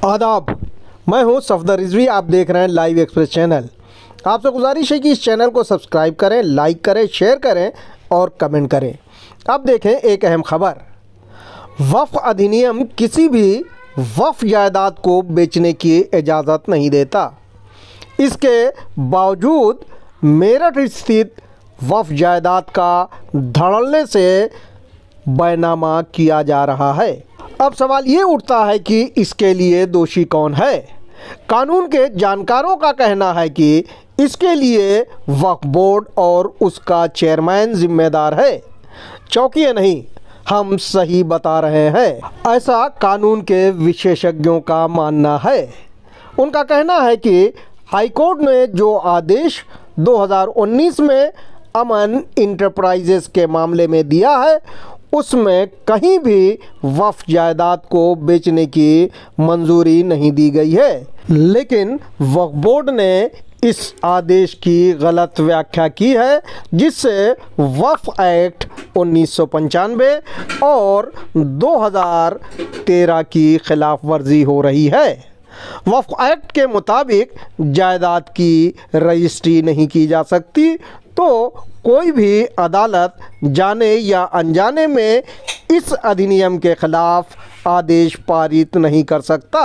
आदाब, मैं हूं सफदर रिजवी। आप देख रहे हैं लाइव एक्सप्रेस चैनल। आपसे गुजारिश है कि इस चैनल को सब्सक्राइब करें, लाइक करें, शेयर करें और कमेंट करें। अब देखें एक अहम खबर। वक्फ अधिनियम किसी भी वक्फ जायदाद को बेचने की इजाज़त नहीं देता। इसके बावजूद मेरठ स्थित वक्फ जायदाद का धड़ल्ले से बैनामा किया जा रहा है। अब सवाल ये उठता है कि इसके लिए दोषी कौन है। कानून के जानकारों का कहना है कि इसके लिए वक्फ बोर्ड और उसका चेयरमैन जिम्मेदार है। चौंकिए नहीं, हम सही बता रहे हैं, ऐसा कानून के विशेषज्ञों का मानना है। उनका कहना है कि हाईकोर्ट ने जो आदेश 2019 में अमन इंटरप्राइजेस के मामले में दिया है, उसमें कहीं भी वक्फ जायदाद को बेचने की मंजूरी नहीं दी गई है। लेकिन वक्फ बोर्ड ने इस आदेश की गलत व्याख्या की है, जिससे वक्फ एक्ट 1995 और 2013 की खिलाफ वर्जी हो रही है। वक्फ एक्ट के मुताबिक जायदाद की रजिस्ट्री नहीं की जा सकती, तो कोई भी अदालत जाने या अनजाने में इस अधिनियम के खिलाफ आदेश पारित नहीं कर सकता।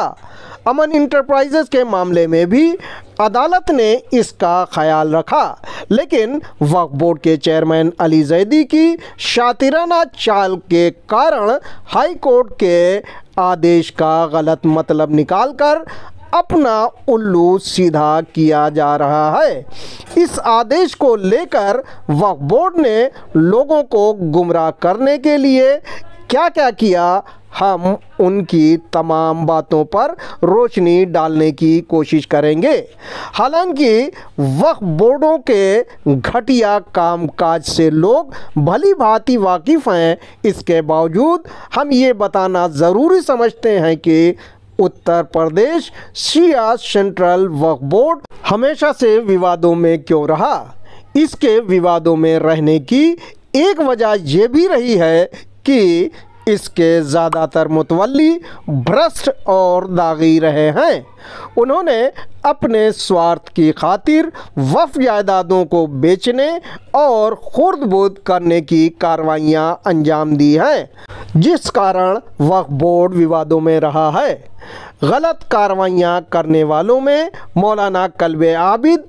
अमन इंटरप्राइजेस के मामले में भी अदालत ने इसका ख्याल रखा, लेकिन वक्फ बोर्ड के चेयरमैन अली जैदी की शातिराना चाल के कारण हाई कोर्ट के आदेश का गलत मतलब निकालकर अपना उल्लू सीधा किया जा रहा है। इस आदेश को लेकर वक्फ बोर्ड ने लोगों को गुमराह करने के लिए क्या क्या किया, हम उनकी तमाम बातों पर रोशनी डालने की कोशिश करेंगे। हालांकि वक्फ बोर्डों के घटिया कामकाज से लोग भली भांति वाकिफ़ हैं, इसके बावजूद हम ये बताना ज़रूरी समझते हैं कि उत्तर प्रदेश शिया सेंट्रल वक्फ बोर्ड हमेशा से विवादों में क्यों रहा। इसके विवादों में रहने की एक वजह ये भी रही है कि इसके ज़्यादातर मुतवल्ली भ्रष्ट और दागी रहे हैं। उन्होंने अपने स्वार्थ की खातिर वक्फ जायदादों को बेचने और खुर्द-बुर्द करने की कार्रवाइयाँ अंजाम दी हैं, जिस कारण वक्फ बोर्ड विवादों में रहा है। गलत कार्रवाइयाँ करने वालों में मौलाना कल्बे आबिद,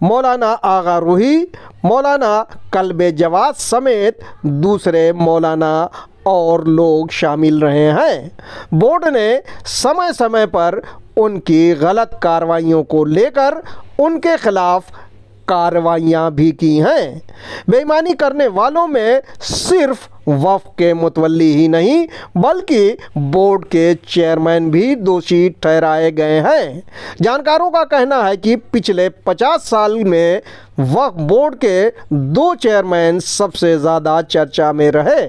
मौलाना आगा रूही, मौलाना कल्बे जवाद समेत दूसरे मौलाना और लोग शामिल रहे हैं। बोर्ड ने समय समय पर उनकी गलत कार्रवाइयों को लेकर उनके खिलाफ कार्रवाइयाँ भी की हैं। बेईमानी करने वालों में सिर्फ वक्फ के मुतवल्ली ही नहीं, बल्कि बोर्ड के चेयरमैन भी दोषी ठहराए गए हैं। जानकारों का कहना है कि पिछले 50 साल में वक्फ बोर्ड के 2 चेयरमैन सबसे ज़्यादा चर्चा में रहे।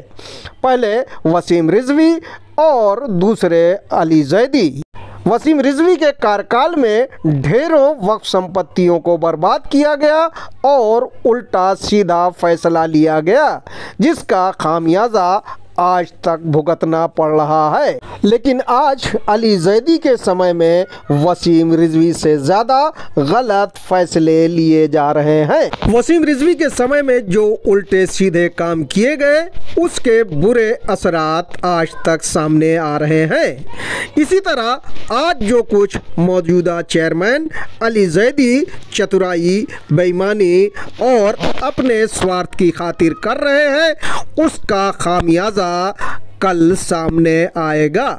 पहले वसीम रिजवी और दूसरे अली जैदी। वसीम रिजवी के कार्यकाल में ढेरों वक्फ संपत्तियों को बर्बाद किया गया और उल्टा सीधा फैसला लिया गया, जिसका खामियाजा आज तक भुगतना पड़ रहा है। लेकिन आज अली जैदी के समय में वसीम रिजवी से ज़्यादा गलत फैसले लिए जा रहे हैं। वसीम रिजवी के समय में जो उल्टे सीधे काम किए गए, उसके बुरे असरात आज तक सामने आ रहे हैं। इसी तरह आज जो कुछ मौजूदा चेयरमैन अली जैदी चतुराई, बेईमानी और अपने स्वार्थ की खातिर कर रहे हैं, उसका खामियाजा कल सामने आएगा।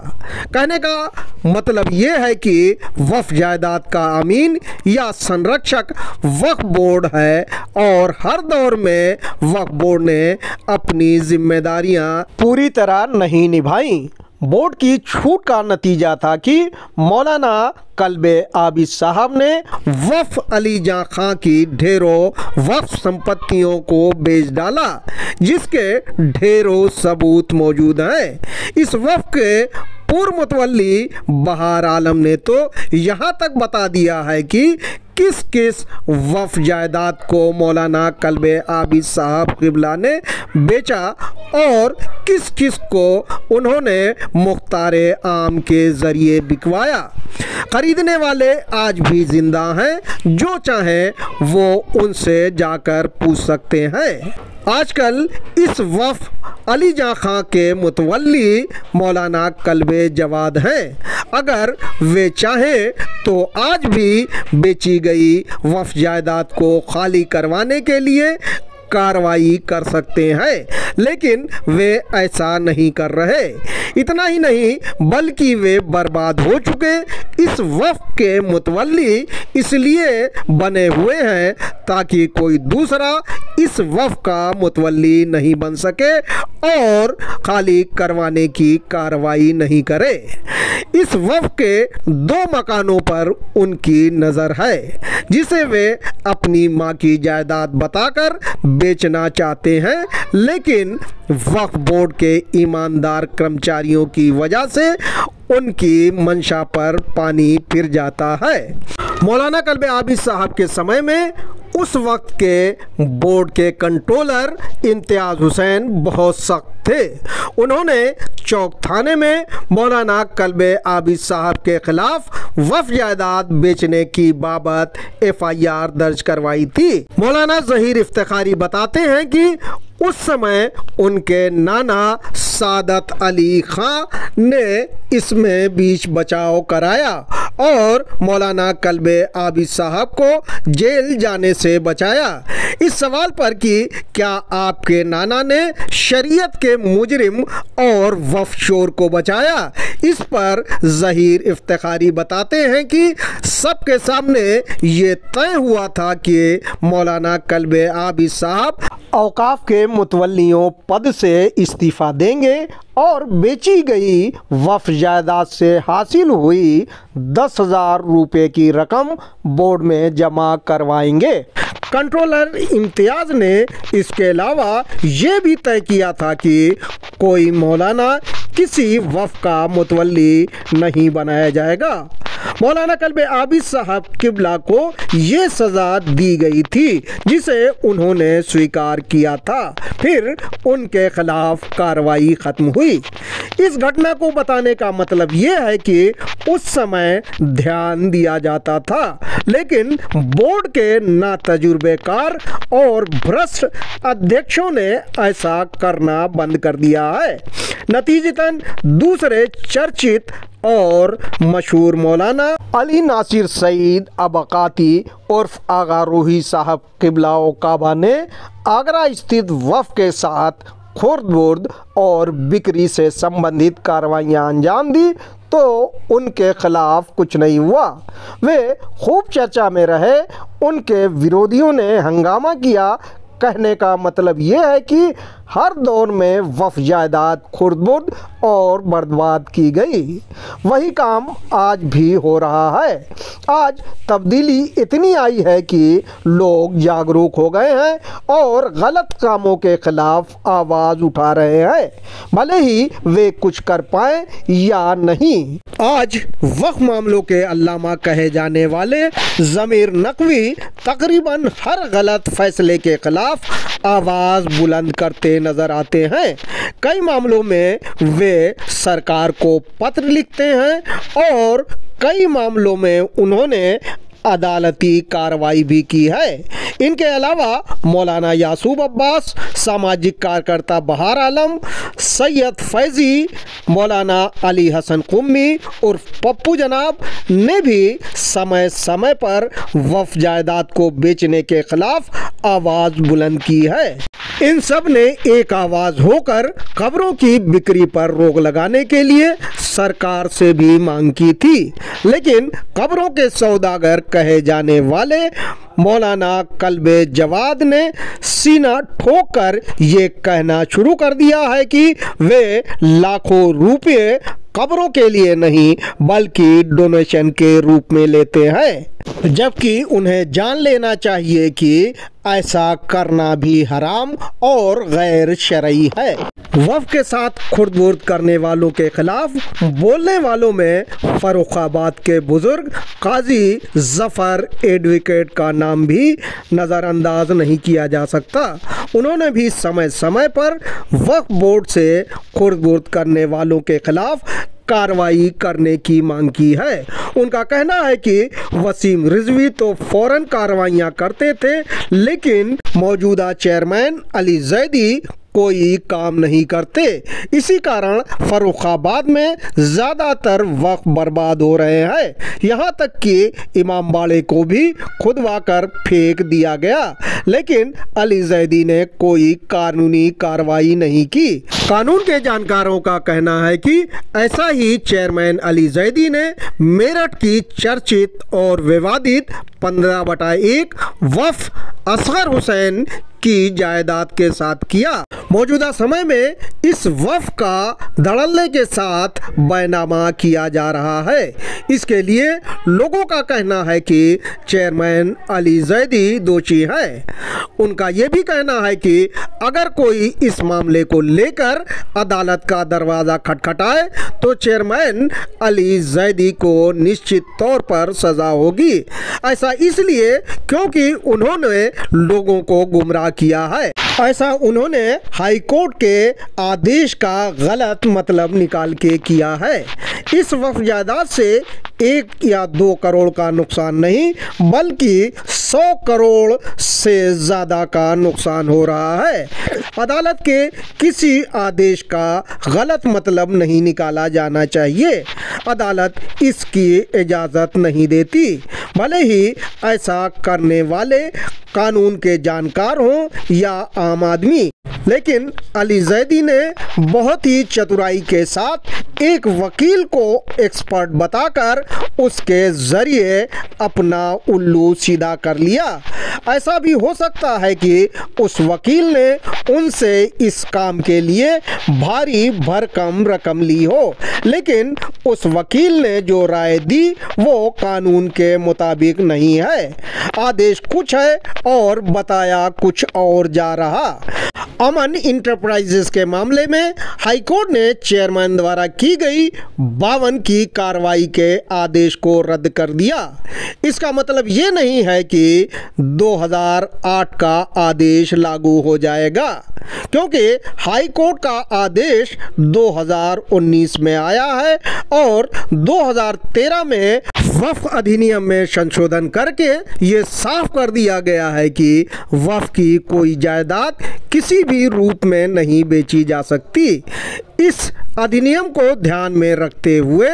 कहने का मतलब ये है कि वक्फ जायदाद का अमीन या संरक्षक वक्फ बोर्ड है और हर दौर में वक्फ बोर्ड ने अपनी जिम्मेदारियां पूरी तरह नहीं निभाई। बोर्ड की छूट का नतीजा था कि मौलाना कल्बे आबिद साहब ने वक्फ अली जां खां की ढेरों वक्फ संपत्तियों को बेच डाला, जिसके ढेरों सबूत मौजूद हैं। इस वक्फ के पूर्व मुतवल्ली बहार आलम ने तो यहाँ तक बता दिया है कि किस किस वफ़ जायदाद को मौलाना कल्बे आबिद साहब क़िबला ने बेचा और किस किस को उन्होंने मुख्तारे आम के ज़रिए बिकवाया। ख़रीदने वाले आज भी ज़िंदा हैं, जो चाहें वो उनसे जाकर पूछ सकते हैं। आजकल इस वफ़ अली जां खां के मुतवल्ली मौलाना कल्बे जवाद हैं। अगर वे चाहें तो आज भी बेची गई वफ़ जायदाद को खाली करवाने के लिए कार्रवाई कर सकते हैं, लेकिन वे ऐसा नहीं कर रहे। इतना ही नहीं बल्कि वे बर्बाद हो चुके इस वफ़ के मुतवल्ली इसलिए बने हुए हैं ताकि कोई दूसरा इस वफ़ का मुतवल्ली नहीं बन सके और खाली करवाने की कार्रवाई नहीं करे। इस वफ़ के 2 मकानों पर उनकी नज़र है, जिसे वे अपनी माँ की जायदाद बताकर बेचना चाहते हैं, लेकिन वक्फ बोर्ड के ईमानदार कर्मचारियों की वजह से उनकी मंशा पर पानी फिर जाता है। मौलाना कल्बे आबिद साहब के समय में उस वक्त के बोर्ड के कंट्रोलर इम्तियाज़ हुसैन बहुत सख्त थे। उन्होंने चौक थाने में मौलाना कल्बे आबिद साहब के खिलाफ वफ़ जायदाद बेचने की बाबत FIR दर्ज करवाई थी। मौलाना ज़हीर इफ्तिखारी बताते हैं कि उस समय उनके नाना सादत अली खां ने इसमें बीच बचाव कराया और मौलाना कल्बे आबिद साहब को जेल जाने से बचाया। इस सवाल पर कि क्या आपके नाना ने शरीयत के मुजरिम और वफ़ चोर को बचाया, इस पर ज़हीर इफ्तिखारी बताते हैं कि सबके सामने ये तय हुआ था कि मौलाना कल्बे आबिद साहब औकाफ के मुतवल्लियों पद से इस्तीफ़ा देंगे और बेची गई वफ़ जायदाद से हासिल हुई 10,000 रुपये की रकम बोर्ड में जमा करवाएंगे। कंट्रोलर इम्तियाज़ ने इसके अलावा ये भी तय किया था कि कोई मौलाना किसी वफ़ का मुतवल्ली नहीं बनाया जाएगा। मौलाना कल्बे आबिद साहब क़िबला को ये सज़ा दी गई थी जिसे उन्होंने स्वीकार किया था। फिर उनके खिलाफ कार्रवाई ख़त्म हुई। इस घटना को बताने का मतलब ये है कि उस समय ध्यान दिया जाता था, लेकिन बोर्ड के नातजुर्बेकार और भ्रष्ट अध्यक्षों ने ऐसा करना बंद कर दिया है। नतीजतन दूसरे चर्चित और मशहूर मौलाना अली नासिर सईद अबकाती उर्फ आगा रूही साहब क़िबला काबा ने आगरा स्थित वफ़ के साथ खुर्द-बुर्द और बिक्री से संबंधित कार्रवाइयाँ अंजाम दी तो उनके खिलाफ कुछ नहीं हुआ। वे खूब चर्चा में रहे। उनके विरोधियों ने हंगामा किया। कहने का मतलब ये है कि हर दौर में वफ़ जायदाद खुर्द-बुर्द और बर्बाद की गई। वही काम आज भी हो रहा है। आज तब्दीली इतनी आई है कि लोग जागरूक हो गए हैं और गलत कामों के खिलाफ आवाज़ उठा रहे हैं, भले ही वे कुछ कर पाए या नहीं। आज वक्फ मामलों के अल्लामा कहे जाने वाले ज़मीर नकवी तकरीबन हर गलत फैसले के खिलाफ आवाज़ बुलंद करते नज़र आते हैं। कई मामलों में वे सरकार को पत्र लिखते हैं और कई मामलों में उन्होंने अदालती कार्रवाई भी की है। इनके अलावा मौलाना यासूब अब्बास, सामाजिक कार्यकर्ता बहार आलम, सैयद फैज़ी, मौलाना अली हसन कुम्मी उर्फ पप्पू जनाब ने भी समय समय पर वफ़ जायदाद को बेचने के खिलाफ आवाज़ बुलंद की है। इन सब ने एक आवाज़ होकर खबरों की बिक्री पर रोक लगाने के लिए सरकार से भी मांग की थी, लेकिन खबरों के सौदागर कहे जाने वाले मौलाना कल्बे जवाद ने सीना ठोक कर ये कहना शुरू कर दिया है कि वे लाखों रुपए कब्रों के लिए नहीं बल्कि डोनेशन के रूप में लेते हैं, जबकि उन्हें जान लेना चाहिए कि ऐसा करना भी हराम और गैर शरई है। वफ़ के साथ खुर्द-बुर्द करने वालों के खिलाफ बोलने वालों में फर्रुखाबाद के बुजुर्ग काजी ज़फ़र एडवोकेट का नाम भी नज़रअंदाज नहीं किया जा सकता। उन्होंने भी समय समय पर वक्फ बोर्ड से खुर्द-बुर्द करने वालों के खिलाफ कार्रवाई करने की मांग की है। उनका कहना है कि वसीम रिजवी तो फौरन कार्रवाइयाँ करते थे, लेकिन मौजूदा चेयरमैन अली जैदी कोई काम नहीं करते। इसी कारण फर्रुखाबाद में ज़्यादातर वक्त बर्बाद हो रहे हैं। यहाँ तक कि इमाम बाड़े को भी खुदवा कर फेंक दिया गया, लेकिन अली जैदी ने कोई कानूनी कार्रवाई नहीं की। कानून के जानकारों का कहना है कि ऐसा ही चेयरमैन अली जैदी ने मेरठ की चर्चित और विवादित 15/1 वफ़ असगर हुसैन की जायदाद के साथ किया। मौजूदा समय में इस वफ़ का धड़ल्ले के साथ बैनामा किया जा रहा है। इसके लिए लोगों का कहना है कि चेयरमैन अली जैदी दोषी है। उनका ये भी कहना है कि अगर कोई इस मामले को लेकर अदालत का दरवाज़ा खटखटाए तो चेयरमैन अली जैदी को निश्चित तौर पर सज़ा होगी। ऐसा इसलिए क्योंकि उन्होंने लोगों को गुमराह किया है। ऐसा उन्होंने हाई कोर्ट के आदेश का गलत मतलब निकाल के किया है। इस वफ़ जायदाद से 1 या 2 करोड़ का नुकसान नहीं, बल्कि 100 करोड़ से ज़्यादा का नुकसान हो रहा है। अदालत के किसी आदेश का गलत मतलब नहीं निकाला जाना चाहिए। अदालत इसकी इजाज़त नहीं देती, भले ही ऐसा करने वाले कानून के जानकार हों या आम आदमी। लेकिन अली जैदी ने बहुत ही चतुराई के साथ एक वकील को एक्सपर्ट बताकर उसके ज़रिए अपना उल्लू सीधा कर लिया। ऐसा भी हो सकता है कि उस वकील ने उनसे इस काम के लिए भारी भरकम रकम ली हो, लेकिन उस वकील ने जो राय दी वो कानून के मुताबिक नहीं है। आदेश कुछ है और बताया कुछ और जा रहा। अमन इंटरप्राइजेस के मामले में हाईकोर्ट ने चेयरमैन द्वारा की गई 52 की कार्रवाई के आदेश को रद्द कर दिया। इसका मतलब ये नहीं है कि 2008 का आदेश लागू हो जाएगा, क्योंकि हाई कोर्ट का आदेश 2019 में आया है और 2013 में वक्फ अधिनियम में संशोधन करके ये साफ कर दिया गया है कि वक्फ की कोई जायदाद किसी भी रूप में नहीं बेची जा सकती। इस अधिनियम को ध्यान में रखते हुए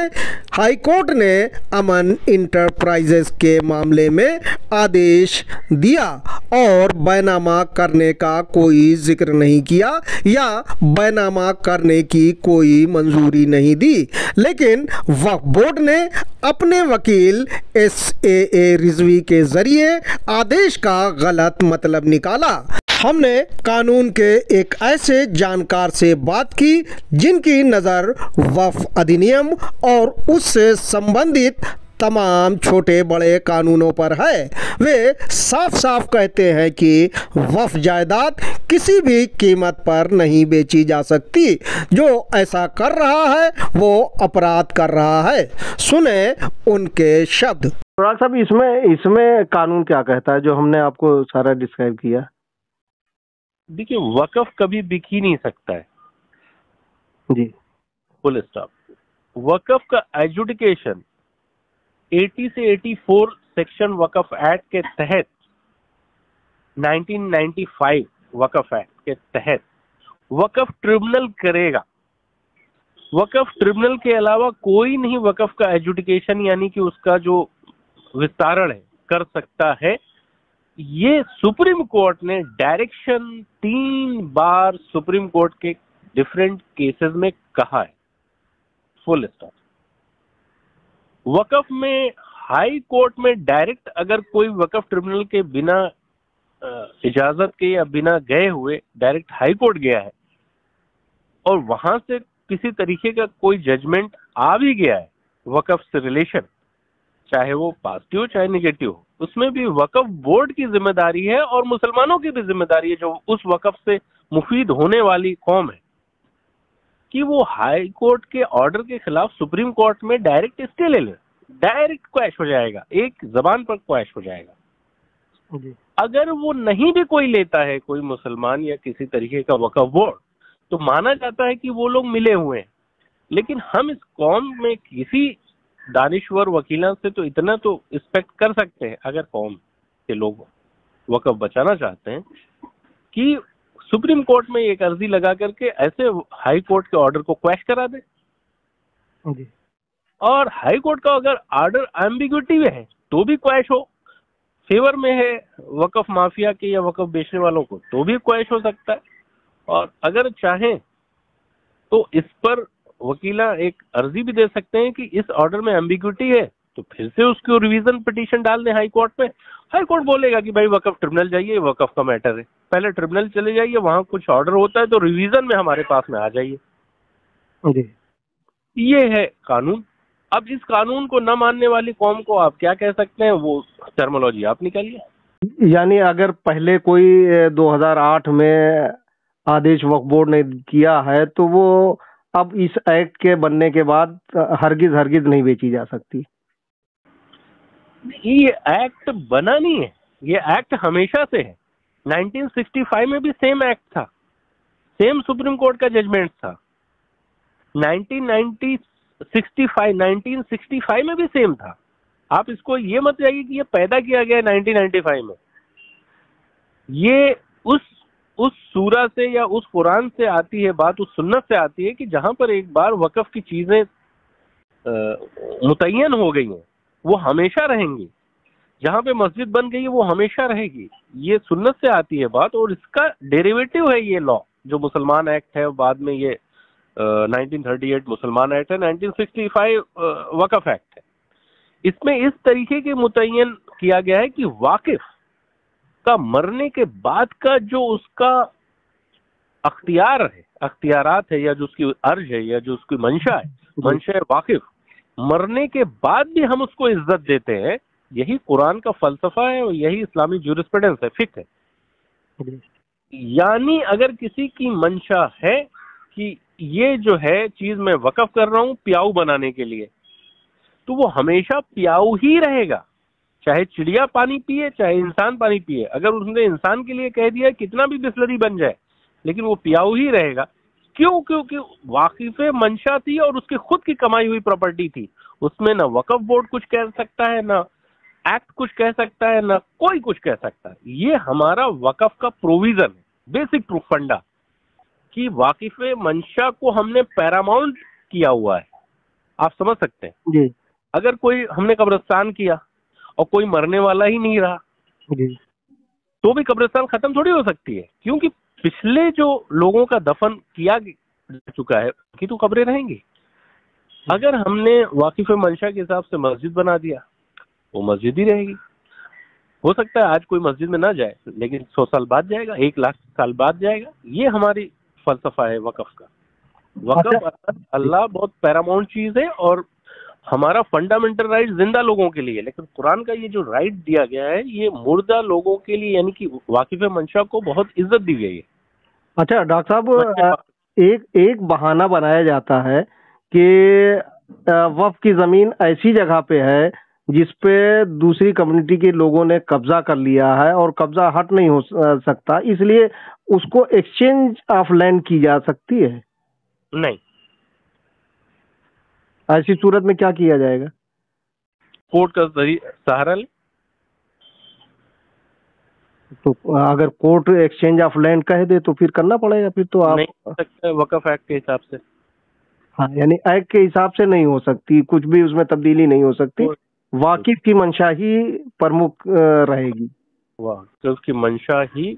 हाई कोर्ट ने अमन इंटरप्राइजेस के मामले में आदेश दिया और बैनामा करने का कोई जिक्र नहीं किया या बैनामा करने की कोई मंजूरी नहीं दी। लेकिन वक्फ बोर्ड ने अपने वकील SAA रिजवी के ज़रिए आदेश का गलत मतलब निकाला। हमने कानून के एक ऐसे जानकार से बात की जिनकी नज़र वक्फ अधिनियम और उससे संबंधित तमाम छोटे बड़े कानूनों पर है। वे साफ साफ कहते हैं कि वक्फ जायदाद किसी भी कीमत पर नहीं बेची जा सकती। जो ऐसा कर रहा है वो अपराध कर रहा है। सुने उनके शब्द। अनुराग साहब, इसमें कानून क्या कहता है जो हमने आपको सारा डिस्क्राइब किया? देखिए, वक़्फ़ कभी बिक ही नहीं सकता है जी, फुल स्टॉप। वक़्फ़ का एजुडिकेशन 80 से 84 सेक्शन वक़्फ़ एक्ट के तहत 1995 वक़्फ़ एक्ट के तहत वक़्फ़ ट्रिब्यूनल करेगा। वक़्फ़ ट्रिब्यूनल के अलावा कोई नहीं वक़्फ़ का एजुडिकेशन यानी कि उसका जो विस्तारण है कर सकता है। ये सुप्रीम कोर्ट ने डायरेक्शन 3 बार सुप्रीम कोर्ट के डिफरेंट केसेस में कहा है। Full stop. वक़्फ़ में हाई कोर्ट में डायरेक्ट अगर कोई वक़्फ़ ट्रिब्यूनल के बिना इजाजत के या बिना गए हुए डायरेक्ट हाई कोर्ट गया है और वहां से किसी तरीके का कोई जजमेंट आ भी गया है वक़्फ़ से रिलेशन, चाहे वो पॉजिटिव चाहे निगेटिव हो, उसमें भी वक़्फ़ बोर्ड की जिम्मेदारी है और मुसलमानों की भी जिम्मेदारी है जो उस वक़्फ़ से मुफीद होने वाली कौम है। कि वो हाई कोर्ट के ऑर्डर के खिलाफ सुप्रीम कोर्ट में डायरेक्ट स्टे ले ले, डायरेक्ट क्वैश हो जाएगा, एक जबान पर क्वैश हो जाएगा। जी। अगर वो नहीं भी कोई लेता है, कोई मुसलमान या किसी तरीके का वक्फ बोर्ड, तो माना जाता है कि वो लोग मिले हुए हैं। लेकिन हम इस कौम में किसी दानिश्वर वकीलों से तो इतना तो एक्सपेक्ट कर सकते हैं, अगर कौम के लोग वक्फ बचाना चाहते हैं, कि सुप्रीम कोर्ट में एक अर्जी लगा करके ऐसे हाई कोर्ट के ऑर्डर को क्वैश करा दे। जी। और हाई कोर्ट का अगर ऑर्डर एम्बिग्युइटी में है तो भी क्वैश हो, फेवर में है वक्फ माफिया के या वक्फ बेचने वालों को तो भी क्वैश हो सकता है। और अगर चाहें तो इस पर वकीला एक अर्जी भी दे सकते हैं कि इस ऑर्डर में एम्बिग्युइटी है, तो फिर से उसको रिवीजन पिटीशन डाल दें हाई कोर्ट में। हाई कोर्ट बोलेगा कि भाई वक्फ ट्रिब्यूनल जाइए, वक्फ का मैटर है, पहले ट्रिब्यूनल चले जाइए, वहां कुछ ऑर्डर होता है तो रिवीजन में हमारे पास में आ जाइए। जी। ये है कानून। अब इस कानून को न मानने वाली कौम को आप क्या कह सकते हैं, वो टर्मिनोलॉजी आप निकालिए। यानी अगर पहले कोई 2008 में आदेश वक्फ बोर्ड ने किया है तो वो अब इस एक्ट के बनने के बाद हरगिज हरगिज नहीं बेची जा सकती। ये एक्ट बना नहीं है, ये एक्ट हमेशा से है। 1965 में भी सेम एक्ट था, सेम सुप्रीम कोर्ट का जजमेंट था। 1965 में भी सेम था। आप इसको ये मत जाइए कि ये पैदा किया गया है 1995 में। ये उस सूरा से या उस कुरान से आती है बात, उस सुन्नत से आती है कि जहां पर एक बार वक्फ की चीजें मुतय्यन हो गई हैं वो हमेशा रहेंगी। जहां पे मस्जिद बन गई है वो हमेशा रहेगी। ये सुन्नत से आती है बात, और इसका डेरिवेटिव है ये लॉ जो मुसलमान एक्ट है। बाद में ये 1938 मुसलमान एक्ट है, 1965 वक्फ एक्ट है। इसमें इस तरीके के मुतय्यन किया गया है कि वाकिफ का मरने के बाद का जो उसका अख्तियार है, अख्तियारात है, या जो उसकी अर्ज है, या जो उसकी मंशा है, मंशा वाकिफ, मरने के बाद भी हम उसको इज्जत देते हैं। यही कुरान का फलसफा है और यही इस्लामी ज्यूरिस्प्रूडेंस है, फिक्र है। यानी अगर किसी की मंशा है कि ये जो है चीज मैं वक्फ कर रहा हूं प्याऊ बनाने के लिए, तो वो हमेशा प्याऊ ही रहेगा, चाहे चिड़िया पानी पिए चाहे इंसान पानी पिए। अगर उसने इंसान के लिए कह दिया कितना भी बिस्लरी बन जाए, लेकिन वो प्याऊ ही रहेगा। क्यों? क्योंकि वाकिफे मंशा थी और उसकी खुद की कमाई हुई प्रॉपर्टी थी। उसमें ना वक्फ बोर्ड कुछ कह सकता है, ना एक्ट कुछ कह सकता है, ना कोई कुछ कह सकता है। ये हमारा वक्फ का प्रोविजन है, बेसिक प्रूफ फंडा, कि वाकिफे मंशा को हमने पैरामाउंट किया हुआ है। आप समझ सकते हैं जी। अगर कोई हमने कब्रिस्तान किया और कोई मरने वाला ही नहीं रहा जी। तो भी कब्रिस्तान खत्म थोड़ी हो सकती है, क्योंकि पिछले जो लोगों का दफन किया जा चुका है उनकी तो कब्रें रहेंगी। अगर हमने वाकिफ मंशा के हिसाब से मस्जिद बना दिया, वो मस्जिद ही रहेगी। हो सकता है आज कोई मस्जिद में ना जाए, लेकिन 100 साल बाद जाएगा, 1 लाख साल बाद जाएगा। ये हमारी फलसफा है वक्फ का। वक्फ अल्लाह बहुत पैरामाउंट चीज है और हमारा फंडामेंटल राइट जिंदा लोगों के लिए, लेकिन कुरान का ये जो राइट दिया गया है ये मुर्दा लोगों के लिए, यानी कि वाकिफ मंशा को बहुत इज्जत दी गई है। अच्छा डॉक्टर साहब, एक बहाना बनाया जाता है कि वक्फ की जमीन ऐसी जगह पे है जिसपे दूसरी कम्युनिटी के लोगों ने कब्जा कर लिया है और कब्जा हट नहीं हो सकता, इसलिए उसको एक्सचेंज ऑफ लैंड की जा सकती है। नहीं, ऐसी सूरत में क्या किया जाएगा? कोर्ट का सहारा ले। तो अगर कोर्ट एक्सचेंज ऑफ लैंड कह दे तो फिर करना पड़ेगा, फिर तो आप नहीं कर सकते वक्फ एक्ट के हिसाब से। हाँ, यानी एक्ट के हिसाब से नहीं हो सकती, कुछ भी उसमें तब्दीली नहीं हो सकती। वाकिफ की मंशा ही प्रमुख रहेगी। वाह, तो उसकी मंशा ही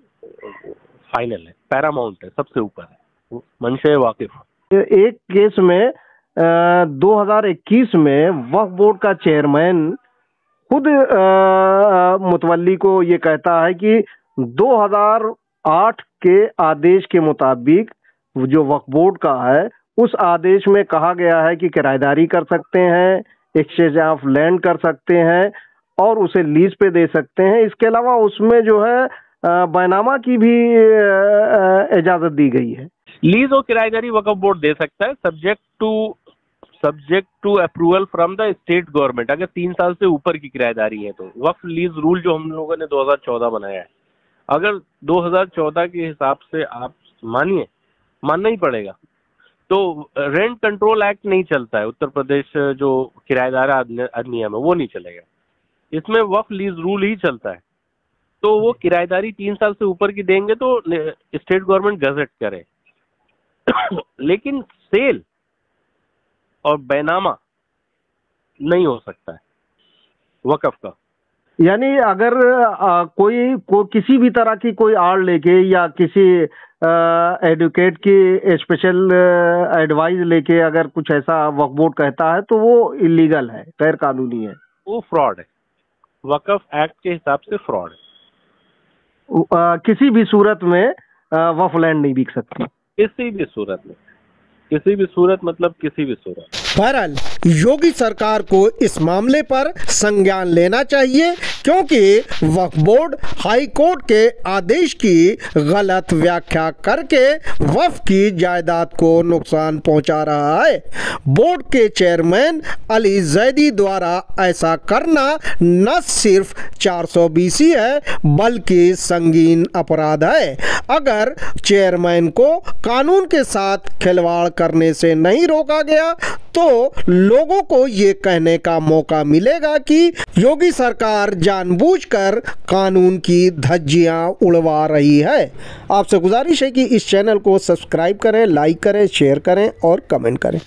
फाइनल है, पैरामाउंट है, सबसे ऊपर है मंशा वाकिफ। एक केस में 2021 में वक्फ बोर्ड का चेयरमैन खुद मुतवल्ली को ये कहता है कि 2008 के आदेश के मुताबिक जो वक्फ बोर्ड का है उस आदेश में कहा गया है कि किराएदारी कर सकते हैं, एक्सचेंज ऑफ लैंड कर सकते हैं और उसे लीज पे दे सकते हैं। इसके अलावा उसमें जो है बैनामा की भी इजाजत दी गई है। लीज और किराएदारी वक्फ बोर्ड दे सकता है subject to approval from the state government. अगर 3 साल से ऊपर की किराएदारी है तो वक्फ लीज रूल जो हम लोगों ने 2014 बनाया है, अगर 2014 के हिसाब से आप मानना ही पड़ेगा, तो रेंट कंट्रोल एक्ट नहीं चलता है। उत्तर प्रदेश जो किराएदार अधिनियम है वो नहीं चलेगा, इसमें वक्फ लीज रूल ही चलता है। तो वो किराएदारी 3 साल से ऊपर की देंगे तो स्टेट गवर्नमेंट गजट करे लेकिन सेल और बैनामा नहीं हो सकता है वक्फ का। यानी अगर कोई किसी भी तरह की कोई आड़ लेके या किसी एडवोकेट की स्पेशल एडवाइस लेके अगर कुछ ऐसा वक्फ बोर्ड कहता है तो वो इलीगल है, गैर कानूनी है, वो फ्रॉड है, वक्फ एक्ट के हिसाब से फ्रॉड है। किसी भी सूरत में वक्फ लैंड नहीं बिक सकती, किसी भी सूरत में, किसी भी सूरत मतलब किसी भी सूरत। बहरहाल योगी सरकार को इस मामले पर संज्ञान लेना चाहिए, क्योंकि वक्फ बोर्ड हाई कोर्ट के आदेश की गलत व्याख्या करके वक्फ की जायदाद को नुकसान पहुंचा रहा है। बोर्ड के चेयरमैन अली जैदी द्वारा ऐसा करना न सिर्फ 420 है बल्कि संगीन अपराध है। अगर चेयरमैन को कानून के साथ खिलवाड़ करने से नहीं रोका गया तो लोगों को ये कहने का मौका मिलेगा कि योगी सरकार जानबूझकर कानून की धज्जियां उड़वा रही है। आपसे गुजारिश है कि इस चैनल को सब्सक्राइब करें, लाइक करें, शेयर करें और कमेंट करें।